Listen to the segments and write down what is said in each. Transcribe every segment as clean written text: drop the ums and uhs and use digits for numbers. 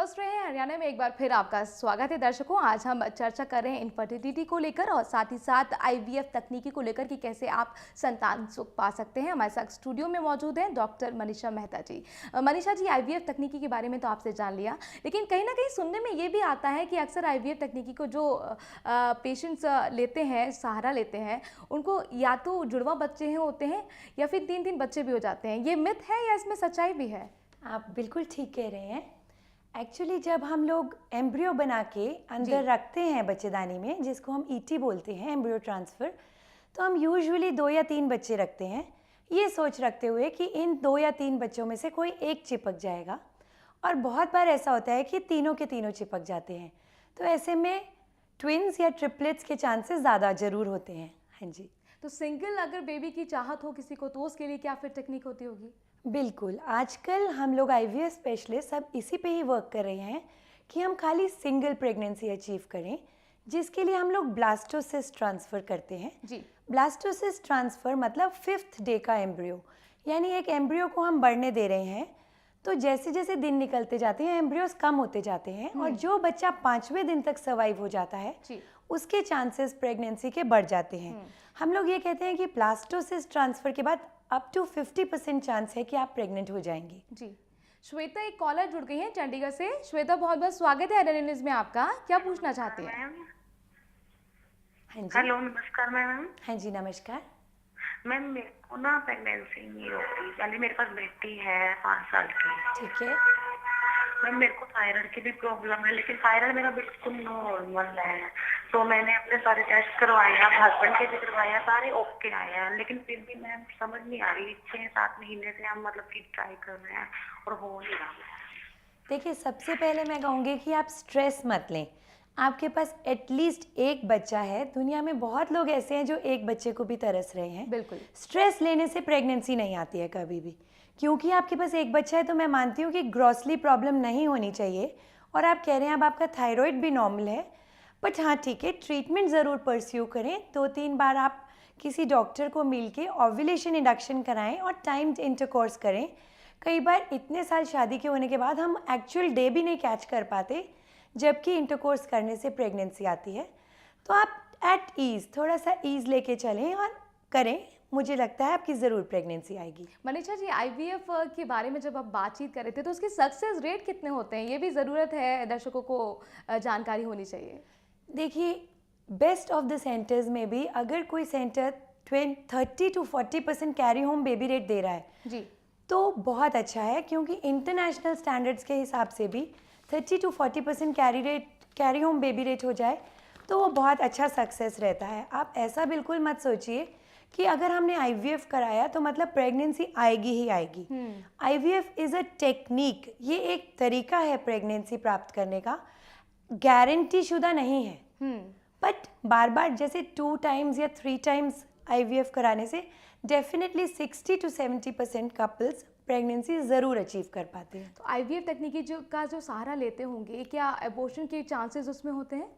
स्वस्थ रहे हैं हरियाणा में एक बार फिर आपका स्वागत है दर्शकों। आज हम चर्चा कर रहे हैं इनफर्टिलिटी को लेकर और साथ ही साथ आईवीएफ तकनीकी को लेकर कि कैसे आप संतान सुख पा सकते हैं। हमारे साथ स्टूडियो में मौजूद हैं डॉक्टर मनीषा मेहता जी। मनीषा जी, आईवीएफ तकनीकी के बारे में तो आपसे जान लिया, लेकिन कहीं ना कहीं सुनने में ये भी आता है कि अक्सर आईवीएफ तकनीकी को जो पेशेंट्स लेते हैं, सहारा लेते हैं, उनको या तो जुड़वा बच्चे हैं होते हैं या फिर 3-3 बच्चे भी हो जाते हैं। ये मिथ है या इसमें सच्चाई भी है? आप बिल्कुल ठीक कह रहे हैं। एक्चुअली जब हम लोग एम्ब्रियो बना के अंदर रखते हैं बच्चेदानी में, जिसको हम ईटी बोलते हैं, एम्ब्रियो ट्रांसफ़र, तो हम यूजुअली 2 या 3 बच्चे रखते हैं, ये सोच रखते हुए कि इन 2 या 3 बच्चों में से कोई एक चिपक जाएगा। और बहुत बार ऐसा होता है कि तीनों के तीनों चिपक जाते हैं, तो ऐसे में ट्विन्स या ट्रिपलेट्स के चांसेस ज़्यादा ज़रूर होते हैं। हाँ जी। तो सिंगल अगर बेबी की चाहत हो किसी को, तो उसके लिए क्या फिर टेक्निक होती होगी? बिल्कुल, आजकल हम लोग आईवीएफ स्पेशलिस्ट सब इसी पे ही वर्क कर रहे हैं कि हम खाली सिंगल प्रेगनेंसी अचीव करें, जिसके लिए हम लोग ब्लास्टोसिस्ट ट्रांसफ़र करते हैं जी। ब्लास्टोसिस्ट ट्रांसफ़र मतलब 5th डे का एम्ब्रियो, यानी एक एम्ब्रियो को हम बढ़ने दे रहे हैं, तो जैसे जैसे दिन निकलते जाते हैं एम्ब्रियोज कम होते जाते हैं और जो बच्चा 5वें दिन तक सर्वाइव हो जाता है उसके चांसेस प्रेगनेंसी के बढ़ जाते हैं। हम लोग ये कहते हैं कि ब्लास्टोसिस्ट ट्रांसफ़र के बाद अप टू 50% चांस है कि आप प्रेग्नेंट हो जाएंगी। जी। श्वेता, एक कॉलर जुड़ गई है चंडीगढ़ से। श्वेता, बहुत बहुत स्वागत है हरियाणा न्यूज़ में आपका। क्या पूछना चाहते हैं? हाँ जी। हेलो, नमस्कार मैम। हाँ जी, नमस्कार मैम, मेरे को ना प्रेगनेंसी नहीं होती। पहले मेरे पास बेटी है 5 साल की। ठीक है। मैम, मेरे को थायराइड की भी प्रॉब्लम है, लेकिन थायराइड मेरा बिल्कुल नॉर्मल है। तो मैंने अपने सारे टेस्ट करवाए हैं, हस्बैंड के भी करवाए हैं, सारे ओके आए हैं, लेकिन फिर भी मैम समझ नहीं आ रही। 6-7 महीने से हम मतलब कि ट्राई कर रहे हैं और हो नहीं रहा। देखिए, सबसे पहले मैं कहूँगी कि आप स्ट्रेस मत लें। आपके पास एटलीस्ट एक बच्चा है। दुनिया में बहुत लोग ऐसे हैं जो एक बच्चे को भी तरस रहे हैं। बिल्कुल। स्ट्रेस लेने से प्रेगनेंसी नहीं आती है कभी भी। क्योंकि आपके पास एक बच्चा है तो मैं मानती हूँ कि ग्रॉसली प्रॉब्लम नहीं होनी चाहिए। और आप कह रहे हैं अब आपका थायराइड भी नॉर्मल है, बट हाँ ठीक है, ट्रीटमेंट ज़रूर परस्यू करें। 2-3 बार आप किसी डॉक्टर को मिल के ओव्यूलेशन इंडक्शन कराएं और टाइम्ड इंटरकोर्स करें। कई बार इतने साल शादी के होने के बाद हम एक्चुअल डे भी नहीं कैच कर पाते, जबकि इंटरकोर्स करने से प्रेगनेंसी आती है। तो आप एट ईज़, थोड़ा सा ईज़ लेके चलें और करें। मुझे लगता है आपकी ज़रूर प्रेगनेंसी आएगी। मनीषा जी, आईवीएफ के बारे में जब आप बातचीत कर रहे थे तो उसके सक्सेस रेट कितने होते हैं? ये भी ज़रूरत है, दर्शकों को जानकारी होनी चाहिए। देखिए, बेस्ट ऑफ द सेंटर्स में भी अगर कोई center 30 to 40% carry home baby rate दे रहा है जी, तो बहुत अच्छा है, क्योंकि इंटरनेशनल स्टैंडर्ड्स के हिसाब से भी 30 to 40% carry home baby rate हो जाए तो वो बहुत अच्छा सक्सेस रहता है। आप ऐसा बिल्कुल मत सोचिए कि अगर हमने आईवीएफ कराया तो मतलब प्रेगनेंसी आएगी ही आएगी। आईवीएफ इज़ अ टेक्निक, ये एक तरीका है प्रेगनेंसी प्राप्त करने का, गारंटी शुदा नहीं है। बट बार बार जैसे 2 टाइम्स या 3 टाइम्स आईवीएफ कराने से डेफिनेटली 60 to 70% कपल्स प्रेगनेंसी ज़रूर अचीव कर पाते हैं। तो आईवीएफ तकनीकी जो सहारा लेते होंगे, क्या अबॉर्शन के चांसेस उसमें होते हैं?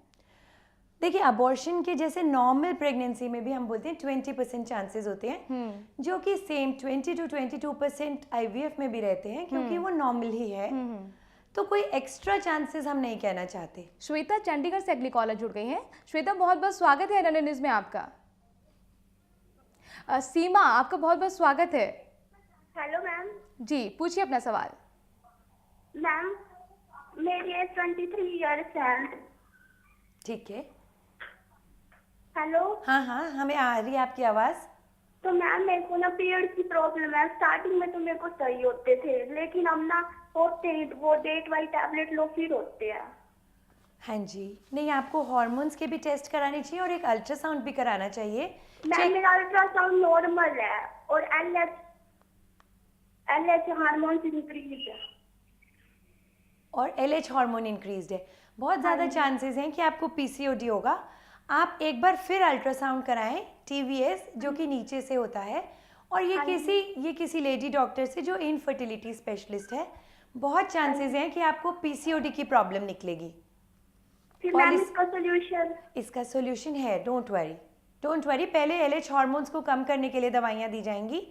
देखिए, अबॉर्शन के जैसे नॉर्मल प्रेगनेंसी में भी हम बोलते हैं 20% चांसेस होते हैं, जो कि सेम 20 to 22% आईवीएफ में भी रहते हैं, क्योंकि वो नॉर्मल ही है। तो कोई एक्स्ट्रा चांसेस हम नहीं कहना चाहते। श्वेता, चंडीगढ़ से अगली कॉलर जुड़ गई हैं। श्वेता, बहुत बहुत स्वागत है हरियाणा न्यूज़ में आपका। सीमा, आपका बहुत बहुत स्वागत है। Hello ma'am. जी, पूछिए अपना सवाल। मैम, मेरी एज 23 ईयर्स है। ठीक है। हेलो। हाँ हाँ, हमें आ रही है आपकी आवाज़। तो मैम, मेरे को ना पीरियड की प्रॉब्लम है। स्टार्टिंग में तो मेरे को सही होते थे, लेकिन अब ना होते ही वो डेट वाली टैबलेट लो फिर होते हैं। हाँ जी, नहीं, आपको हार्मोन्स के भी टेस्ट कराने चाहिए और एक अल्ट्रासाउंड भी कराना चाहिए। मैम, मेरा अल्ट्रासाउंड नॉर्मल है और एलएच हार्मोन इंक्रीज है। और एलएच हार्मोन इंक्रीज्ड है। बहुत ज़्यादा चांसेस हैं कि आपको पीसीओडी होगा। आप एक बार फिर अल्ट्रासाउंड कराएं, टीवीएस, जो कि नीचे से होता है, और ये किसी लेडी डॉक्टर से जो इनफर्टिलिटी स्पेशलिस्ट है। बहुत चांसेस हैं कि आपको पीसीओडी की प्रॉब्लम निकलेगी। फिर मैम, इसका सोल्यूशन है, डोंट वरी। पहले एलएच हार्मोन्स को कम करने के लिए दवाइयाँ दी जाएंगी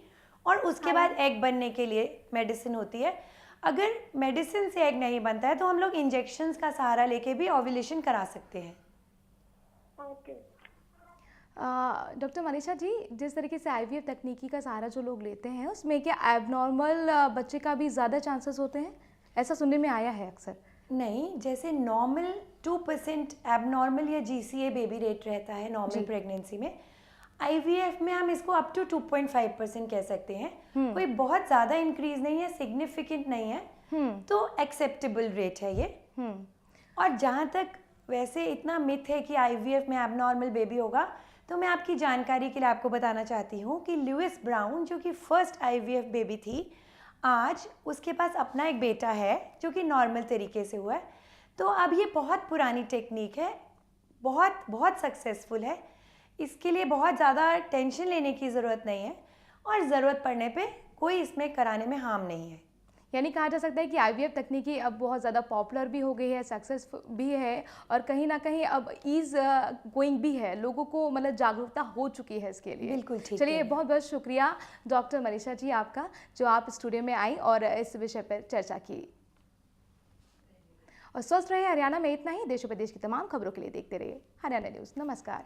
और उसके बाद एग बनने के लिए मेडिसिन होती है। अगर मेडिसिन से एग नहीं बनता है तो हम लोग इंजेक्शंस का सहारा लेके भी ओव्यूलेशन करा सकते हैं। ओके। डॉक्टर मनीषा जी, जिस तरीके से आईवीएफ तकनीकी का सहारा जो लोग लेते हैं उसमें क्या एबनॉर्मल बच्चे का भी ज़्यादा चांसेस होते हैं? ऐसा सुनने में आया है अक्सर। नहीं, जैसे नॉर्मल 2% एबनॉर्मल या जीसीए बेबी रेट रहता है नॉर्मल जी। प्रेगनेंसी में, आईवीएफ में हम इसको अप टू 2.5% कह सकते हैं। कोई बहुत ज़्यादा इंक्रीज नहीं है, सिग्निफिकेंट नहीं है, तो एक्सेप्टेबल रेट है ये। और जहाँ तक वैसे इतना मिथ है कि आईवीएफ में एबनॉर्मल बेबी होगा, तो मैं आपकी जानकारी के लिए आपको बताना चाहती हूँ कि लुइस ब्राउन जो कि फर्स्ट आईवीएफ बेबी थी, आज उसके पास अपना एक बेटा है जो कि नॉर्मल तरीके से हुआ है। तो अब ये बहुत पुरानी टेक्निक है, बहुत बहुत सक्सेसफुल है। इसके लिए बहुत ज़्यादा टेंशन लेने की ज़रूरत नहीं है और ज़रूरत पड़ने पे कोई इसमें कराने में हार्म नहीं है। यानी कहा जा सकता है कि आईवीएफ तकनीकी अब बहुत ज़्यादा पॉपुलर भी हो गई है, सक्सेस भी है और कहीं ना कहीं अब ईज़ गोइंग भी है, लोगों को मतलब जागरूकता हो चुकी है इसके लिए। बिल्कुल ठीक चलिए, है। बहुत बहुत शुक्रिया डॉक्टर मनीषा जी आपका, जो आप स्टूडियो में आई और इस विषय पर चर्चा की। और स्वस्थ रहे हरियाणा में इतना ही। देश और प्रदेश की तमाम खबरों के लिए देखते रहिए हरियाणा न्यूज़। नमस्कार।